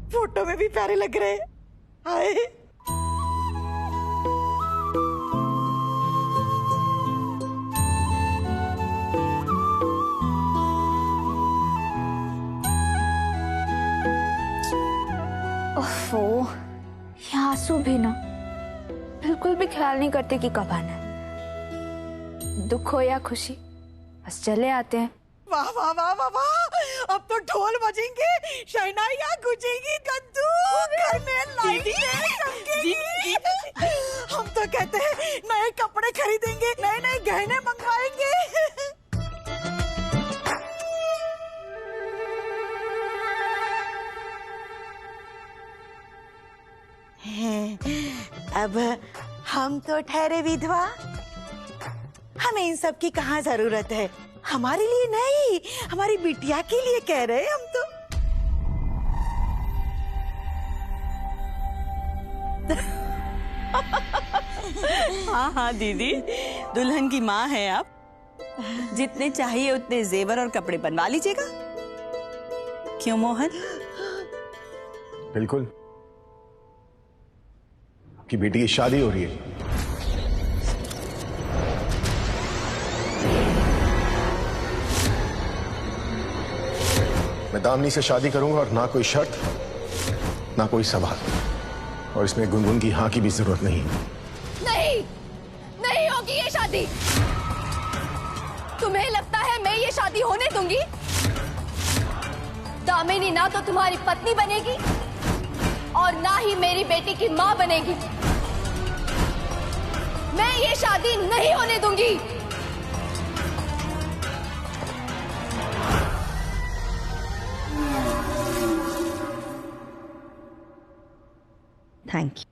Photo में भी प्यारे लग रहे। हाय ओफो, ये आंसू भी ना बिल्कुल भी ख्याल नहीं करते कि कब आना है। दुख हो या खुशी बस चले आते हैं। वाह वाह वाह वाह वाह, अब तो ढोल बजेंगे, शहनाइयाँ गूंजेंगी, कद्दू घर में लाइटें चमकेंगी। हम तो कहते हैं नए कपड़े खरीदेंगे, नए नए गहने मंगवाएंगे। अब हम तो ठहरे विधवा, हमें इन सब की कहाँ जरूरत है। हमारे लिए नहीं, हमारी बिटिया के लिए कह रहे हैं हम तो। हाँ हाँ दीदी, दुल्हन की माँ है आप, जितने चाहिए उतने जेवर और कपड़े बनवा लीजिएगा। क्यों मोहन? बिल्कुल, आपकी बेटी की शादी हो रही है। मैं दामिनी से शादी करूंगा और ना कोई शर्त ना कोई सवाल, और इसमें गुनगुन की हाँ की भी जरूरत नहीं। नहीं, नहीं होगी ये शादी। तुम्हें लगता है मैं ये शादी होने दूंगी? दामिनी ना तो तुम्हारी पत्नी बनेगी और ना ही मेरी बेटी की माँ बनेगी। मैं ये शादी नहीं होने दूंगी। Thank you.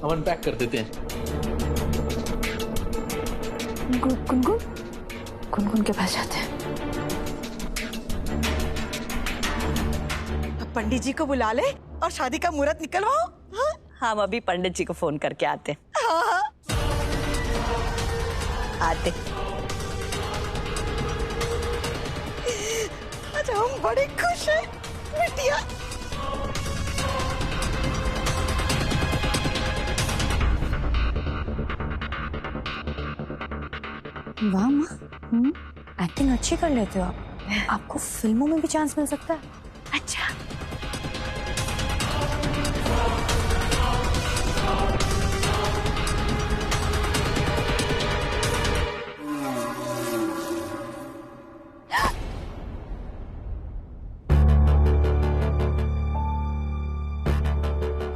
अमन पैक कर देते हैं। गुनगुन, गुनगुन के पास जाते हैं। अब पंडित जी को बुला ले और शादी का मुहूर्त निकलवाओ। हाँ? हम अभी पंडित जी को फोन करके आते हैं। हाँ हाँ। आते। आज हम बड़े खुश हैं बिटिया। वाह माँ, एक्टिंग अच्छी कर लेते हो आप। आपको फिल्मों में भी चांस मिल सकता है। अच्छा,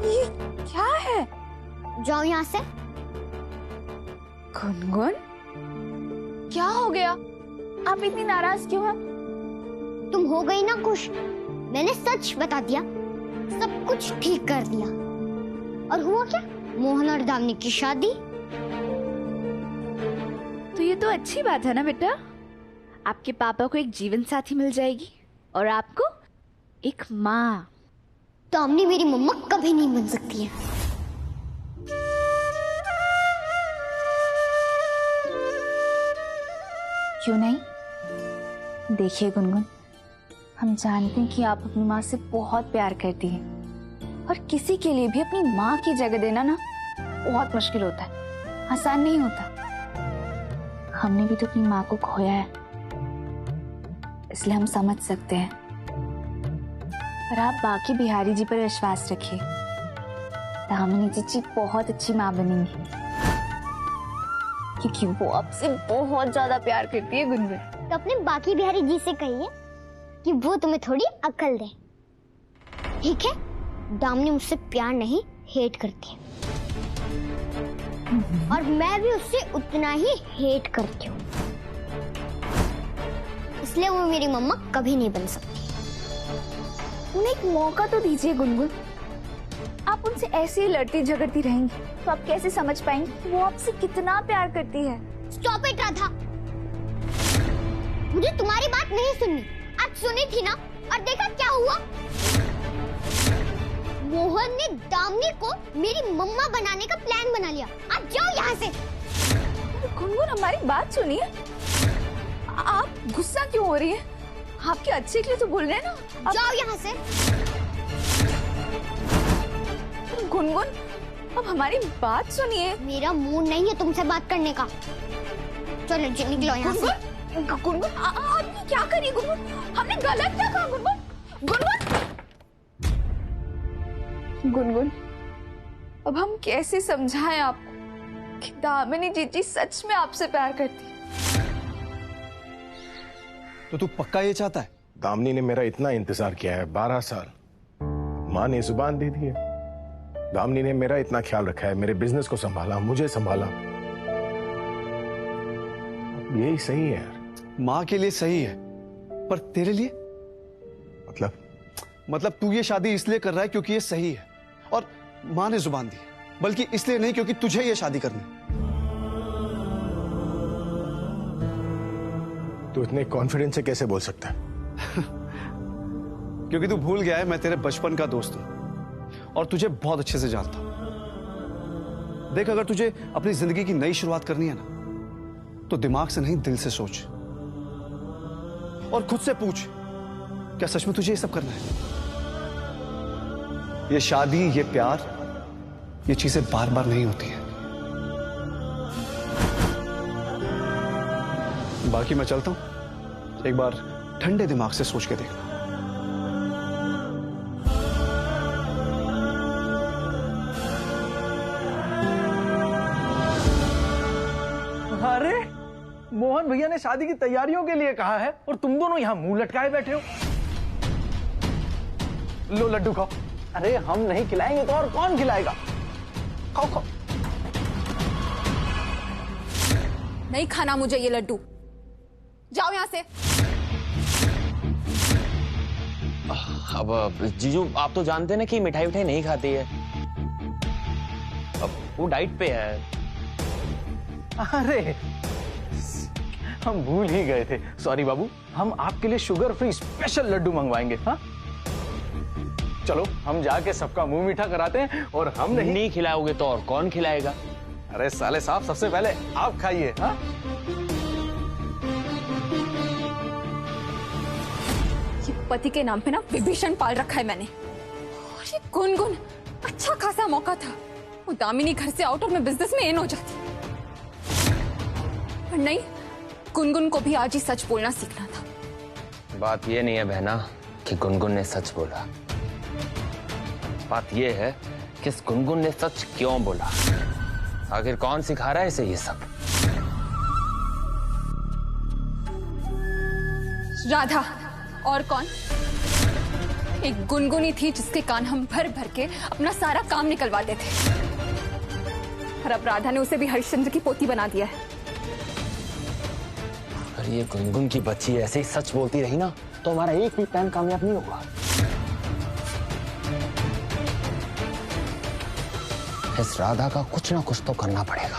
ये क्या है? जाओ यहाँ से। गुनगुन, क्या हो गया? आप इतनी नाराज क्यों हैं? तुम हो गई ना खुश, मैंने सच बता दिया, सब कुछ ठीक कर दिया। और हुआ क्या? मोहन और दामिनी की शादी। तो ये तो अच्छी बात है ना बेटा। आपके पापा को एक जीवन साथी मिल जाएगी और आपको एक माँ। दामिनी मेरी मम्मा कभी नहीं बन सकती है। क्यों नहीं? देखिए गुनगुन, हम जानते हैं कि आप अपनी माँ से बहुत प्यार करती हैं और किसी के लिए भी अपनी माँ की जगह देना ना बहुत मुश्किल होता है, आसान नहीं होता। हमने भी तो अपनी माँ को खोया है, इसलिए हम समझ सकते हैं। पर आप बाकी बिहारी जी पर विश्वास रखिए, दामिनी जी बहुत अच्छी माँ बनेंगी, क्योंकि वो आपसे बहुत ज्यादा प्यार करती है गुनगुन। तो अपने बाकी बिहारी जी से कहिए कि वो तुम्हें थोड़ी अक्ल दे, ठीक है? दामिनी मुझसे प्यार नहीं, हेट करती है। और मैं भी उससे उतना ही हेट करती हूँ, इसलिए वो मेरी मम्मा कभी नहीं बन सकती। उन्हें एक मौका तो दीजिए गुनगुन। आप उनसे ऐसे ही लड़ती झगड़ती रहेंगी तो आप कैसे समझ पाएंगी कि वो आपसे कितना प्यार करती है। स्टॉप इट राधा, मुझे तुम्हारी बात नहीं सुननी। आज सुनी थी ना, और देखा क्या हुआ? मोहन ने दामिनी को मेरी मम्मा बनाने का प्लान बना लिया। आप जाओ यहाँ से। गुनगुन हमारी बात सुनिए। आप गुस्सा क्यों हो रही है? आपके अच्छे के लिए तो बोल रहे हैं ना। जाओ यहाँ से। गुनगुन अब हमारी बात सुनिए। मेरा मूड नहीं है तुमसे बात करने का। चलो निकलो यहाँ से। गुनगुन आप ये क्या करिए गुनगुन? हमने गलत क्या कहा गुनगुन? गुनगुन अब हम कैसे समझाएं आपको कि दामिनी जीजी सच में आपसे प्यार करती है? तो तू पक्का ये चाहता है? दामिनी ने मेरा इतना इंतजार किया है, 12 साल। माँ ने जुबान दे दी है। दामिनी ने मेरा इतना ख्याल रखा है, मेरे बिजनेस को संभाला, मुझे संभाला। यही सही है यार। माँ के लिए सही है, पर तेरे लिए? मतलब तू ये शादी इसलिए कर रहा है क्योंकि ये सही है और माँ ने जुबान दी, बल्कि इसलिए नहीं क्योंकि तुझे ये शादी करनी। तू इतने कॉन्फिडेंस से कैसे बोल सकता है? क्योंकि तू भूल गया है मैं तेरे बचपन का दोस्त हूं और तुझे बहुत अच्छे से जानता हूं। देख, अगर तुझे अपनी जिंदगी की नई शुरुआत करनी है ना, तो दिमाग से नहीं दिल से सोच और खुद से पूछ, क्या सच में तुझे ये सब करना है? ये शादी, ये प्यार, ये चीजें बार बार नहीं होती हैं। बाकी मैं चलता हूं, एक बार ठंडे दिमाग से सोच के देखना। अरे मोहन भैया ने शादी की तैयारियों के लिए कहा है और तुम दोनों यहां मुंह लटकाए बैठे हो। लो लड्डू खाओ। अरे हम नहीं खिलाएंगे तो और कौन खिलाएगा? खाओ खाओ। नहीं खाना मुझे ये लड्डू, जाओ यहां से। अब जीजू आप तो जानते ना कि मिठाई उठाई नहीं खाती है, अब वो डाइट पे है। अरे हम भूल ही गए थे, सॉरी बाबू। हम आपके लिए शुगर फ्री स्पेशल लड्डू मंगवाएंगे। हाँ चलो हम जाके सबका मुंह मीठा कराते हैं। और हम नहीं खिलाओगे तो और कौन खिलाएगा? अरे साले साहब, सबसे पहले आप खाइए। हाँ ये पति के नाम पे ना विभीषण पाल रखा है मैंने। और ये गुनगुन, अच्छा खासा मौका था, वो दामिनी घर से आउट और मैं बिजनेस में इन हो जाती। पर नहीं, गुनगुन को भी आज ही सच बोलना सीखना था। बात ये नहीं है बहना कि गुनगुन ने सच बोला, बात ये है कि इस गुनगुन ने सच क्यों बोला। आखिर कौन सिखा रहा है इसे ये सब? राधा। और कौन? एक गुनगुनी थी जिसके कान हम भर भर के अपना सारा काम निकलवाते थे, और अब राधा ने उसे भी हरिश्चंद्र की पोती बना दिया है। अगर ये गुनगुन की बच्ची ऐसे ही सच बोलती रही ना, तो हमारा एक भी प्लान कामयाब नहीं होगा। इस राधा का कुछ ना कुछ तो करना पड़ेगा।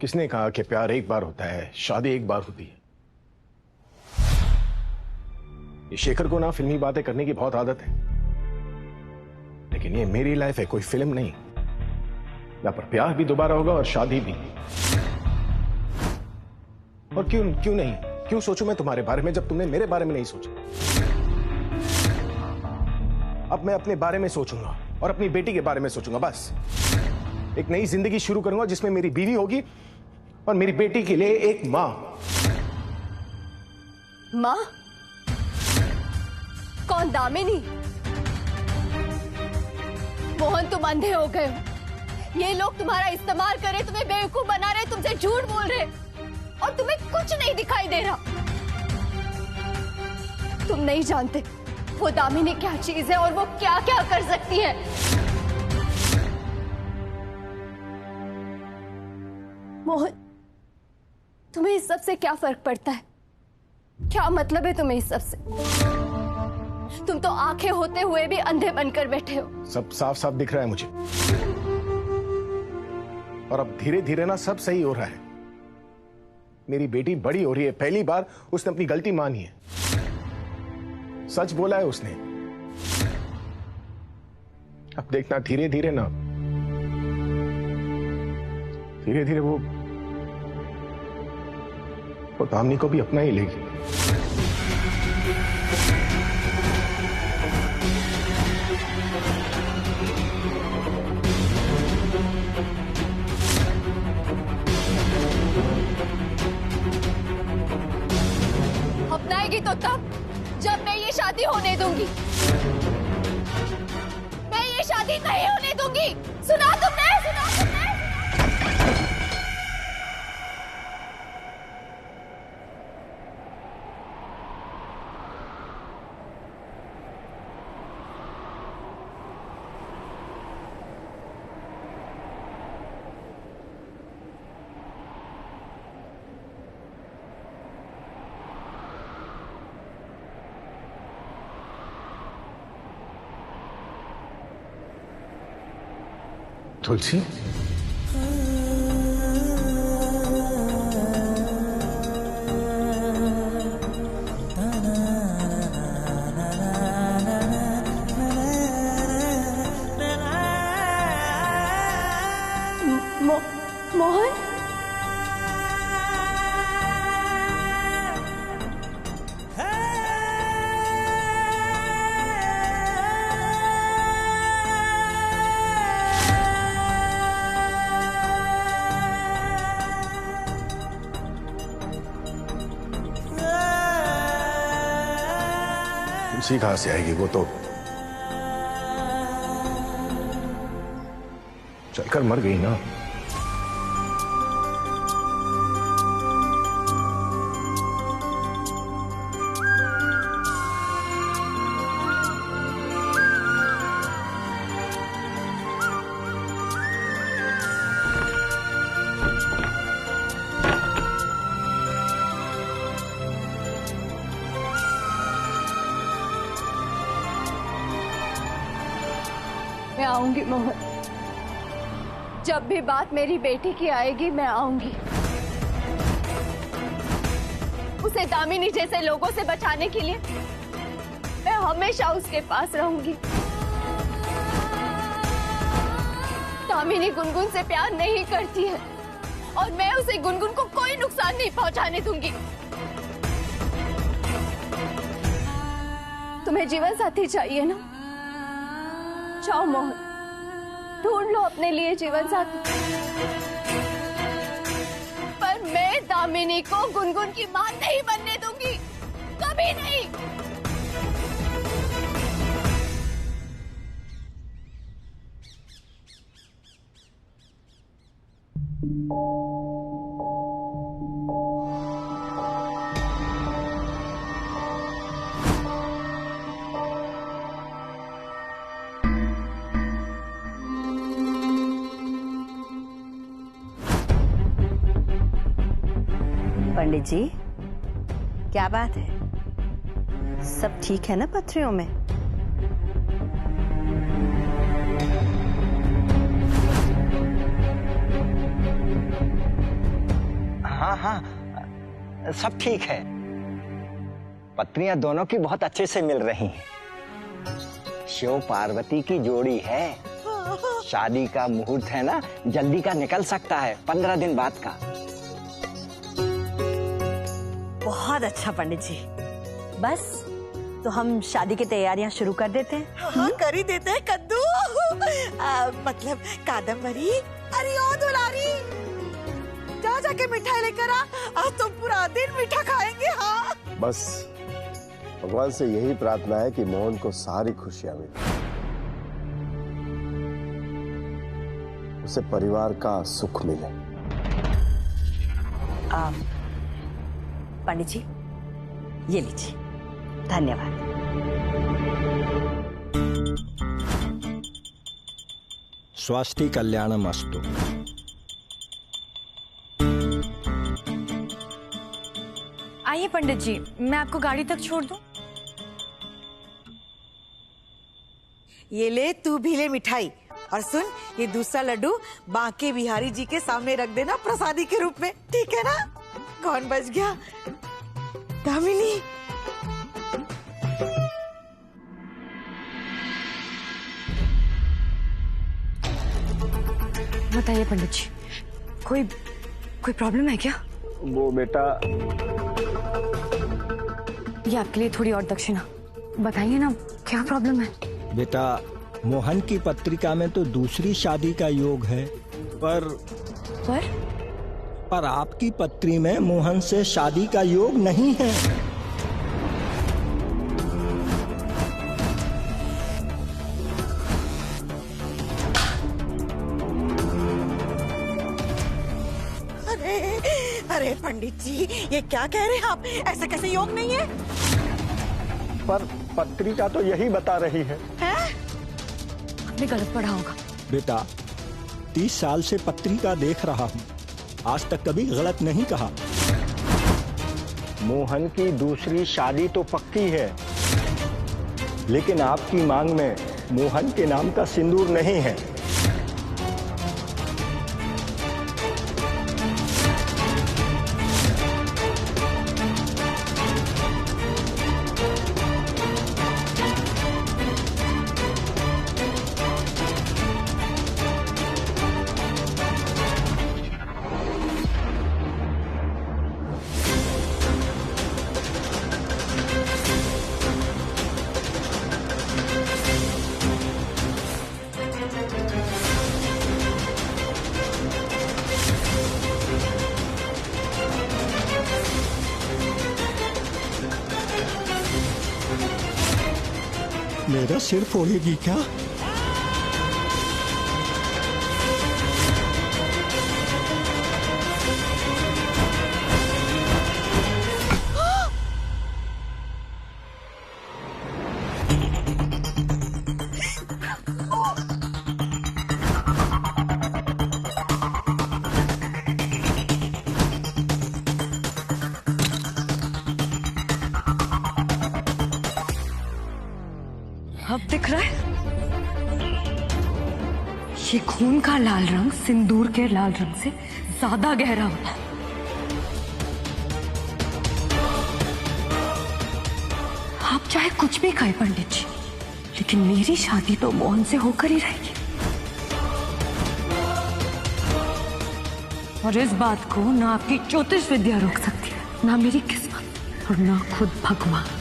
किसने कहा कि प्यार एक बार होता है, शादी एक बार होती है? ये शेखर को ना फिल्मी बातें करने की बहुत आदत है, लेकिन ये मेरी लाइफ है, कोई फिल्म नहीं। यहाँ पर प्यार भी दोबारा होगा और शादी भी। और क्यों नहीं? क्यों सोचूं मैं तुम्हारे बारे में जब तुमने मेरे बारे में नहीं सोचा? अब मैं अपने बारे में सोचूंगा और अपनी बेटी के बारे में सोचूंगा। बस एक नई जिंदगी शुरू करूंगा जिसमें मेरी बीवी होगी और मेरी बेटी के लिए एक मां। मां? कौन? दामिनी? मोहन, तुम अंधे हो गए हो। ये लोग तुम्हारा इस्तेमाल कर रहे, तुम्हें बेवकूफ बना रहे, तुमसे झूठ बोल रहे, और तुम्हें कुछ नहीं दिखाई दे रहा। तुम नहीं जानते वो दामिनी क्या चीज है और वो क्या क्या कर सकती है। मोहन, तुम्हें इस सब से क्या फर्क पड़ता है? क्या मतलब है तुम्हें इस सब से? तुम तो आंखें होते हुए भी अंधे बनकर बैठे हो। सब साफ साफ दिख रहा है मुझे, और अब धीरे धीरे ना सब सही हो रहा है। मेरी बेटी बड़ी हो रही है, पहली बार उसने अपनी गलती मानी है, सच बोला है उसने। अब देखना धीरे धीरे ना, धीरे धीरे वो दामिनी को भी अपना ही लेगी। अपनाएगी तो तब जब मैं ये शादी होने दूंगी। मैं ये शादी नहीं होने दूंगी। सुना तुमने? सुना तुमने? तुलसी, मोहन, तुलसी कहां से आएगी? वो तो चलकर मर गई ना। मैं आऊंगी मोहन। जब भी बात मेरी बेटी की आएगी मैं आऊंगी। उसे दामिनी जैसे लोगों से बचाने के लिए मैं हमेशा उसके पास रहूंगी। दामिनी गुनगुन से प्यार नहीं करती है और मैं उसे गुनगुन को कोई नुकसान नहीं पहुंचाने दूंगी। तुम्हें जीवन साथी चाहिए ना? जाओ मोहन, ढूंढ लो अपने लिए जीवन साथी। पर मैं दामिनी को गुनगुन की मां नहीं बनने दूंगी, कभी नहीं। पंडित जी, क्या बात है? सब ठीक है ना पथरियों में? हाँ हाँ, सब ठीक है। पत्नियां दोनों की बहुत अच्छे से मिल रही हैं। शिव पार्वती की जोड़ी है। शादी का मुहूर्त है ना, जल्दी का निकल सकता है, 15 दिन बाद का। बहुत अच्छा पंडित जी। बस तो हम शादी की तैयारियां शुरू कर देते हैं। हाँ, कर ही देते हैं कद्दू। मतलब कादम्बरी। अरे ओ दुलारी, जा जाके मिठाई लेकर आ। आज तो पूरा दिन मीठा खाएंगे। हाँ बस भगवान से यही प्रार्थना है कि मोहन को सारी खुशियां मिले, उसे परिवार का सुख मिले। पंडित जी, ये लीजिए। धन्यवाद। स्वास्थ्य कल्याणमस्तु। आइए पंडित जी, मैं आपको गाड़ी तक छोड़ दूं। ये ले, तू भी ले मिठाई। और सुन, ये दूसरा लड्डू बांके बिहारी जी के सामने रख देना प्रसादी के रूप में, ठीक है ना? कौन बच गया? दामिनी। बताइए पंडित जी, कोई प्रॉब्लम है क्या? वो बेटा, ये आपके लिए थोड़ी और दक्षिणा। बताइए ना, क्या प्रॉब्लम है? बेटा, मोहन की पत्रिका में तो दूसरी शादी का योग है, पर आपकी पत्री में मोहन से शादी का योग नहीं है। अरे पंडित जी, ये क्या कह रहे हैं आप? ऐसा कैसे योग नहीं है? पर पत्रिका तो यही बता रही है। आपने गलत पढ़ा होगा। बेटा, 30 साल से पत्रिका देख रहा हूँ, आज तक कभी गलत नहीं कहा। मोहन की दूसरी शादी तो पक्की है, लेकिन आपकी मांग में मोहन के नाम का सिंदूर नहीं है। मेरा सिर फोड़ेगी क्या? अब दिख रहा है? ये खून का लाल रंग सिंदूर के लाल रंग से ज्यादा गहरा होता है। आप चाहे कुछ भी कहें पंडित जी, लेकिन मेरी शादी तो मोहन से होकर ही रहेगी। और इस बात को ना आपकी ज्योतिष विद्या रोक सकती है, ना मेरी किस्मत, और ना खुद भगवान।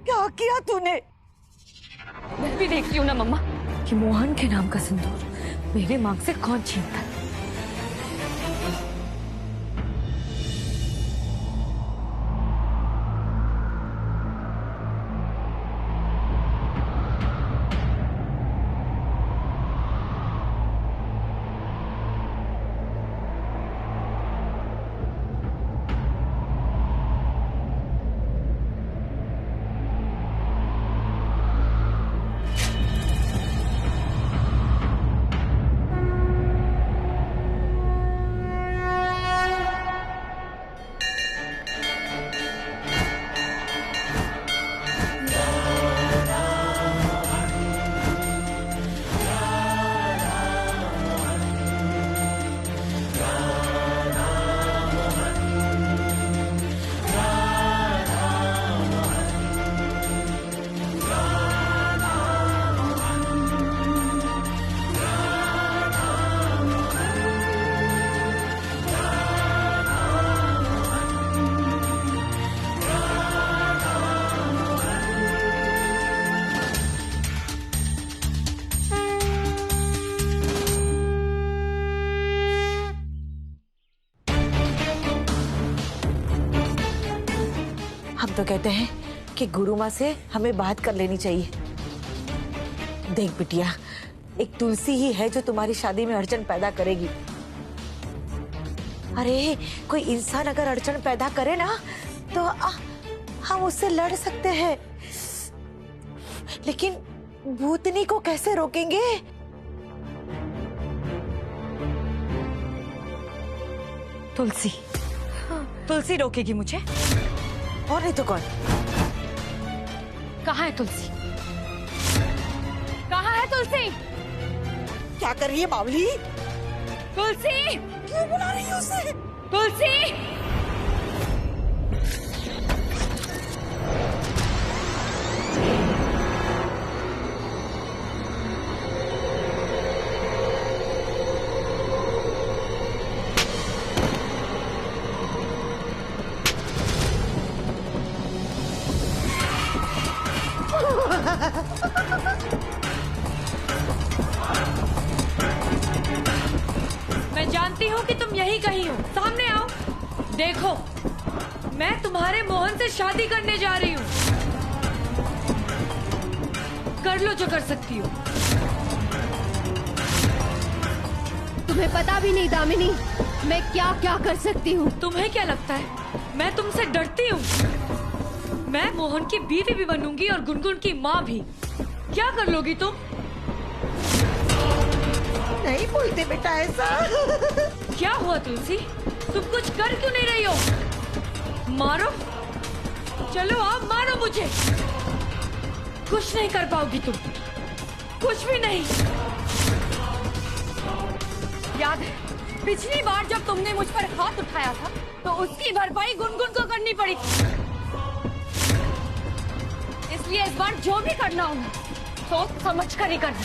क्या किया तूने? मैं भी देखती हूँ ना मम्मा कि मोहन के नाम का सिंदूर मेरे मांग से कौन छीनता है। हम तो कहते हैं कि गुरु माँ से हमें बात कर लेनी चाहिए। देख बिटिया, एक तुलसी ही है जो तुम्हारी शादी में अड़चन पैदा करेगी। अरे कोई इंसान अगर अड़चन पैदा करे ना तो हम उससे लड़ सकते हैं, लेकिन भूतनी को कैसे रोकेंगे? तुलसी, तुलसी रोकेगी मुझे? और नहीं तो कौन? कहाँ है तुलसी? कहाँ है तुलसी? क्या कर रही है बावली? तुलसी! क्यों बुला रही है उसे? तुलसी! मैं जानती हूँ कि तुम यही कहीं हो। सामने आओ। देखो, मैं तुम्हारे मोहन से शादी करने जा रही हूँ। कर लो जो कर सकती हो। तुम्हें पता भी नहीं दामिनी, मैं क्या क्या कर सकती हूँ। तुम्हें क्या लगता है मैं तुमसे डरती हूँ? मैं मोहन की बीवी भी बनूंगी और गुनगुन की माँ भी। क्या कर लोगी तुम? नहीं बोलते बेटा ऐसा। क्या हुआ तुलसी? तुम कुछ कर क्यों नहीं रही हो? मारो, चलो आप मारो मुझे। कुछ नहीं कर पाओगी तुम, कुछ भी नहीं। याद है पिछली बार जब तुमने मुझ पर हाथ उठाया था तो उसकी भरपाई गुनगुन को करनी पड़ी। इसलिए इस बार जो भी करना हो सोच समझ कर ही करना।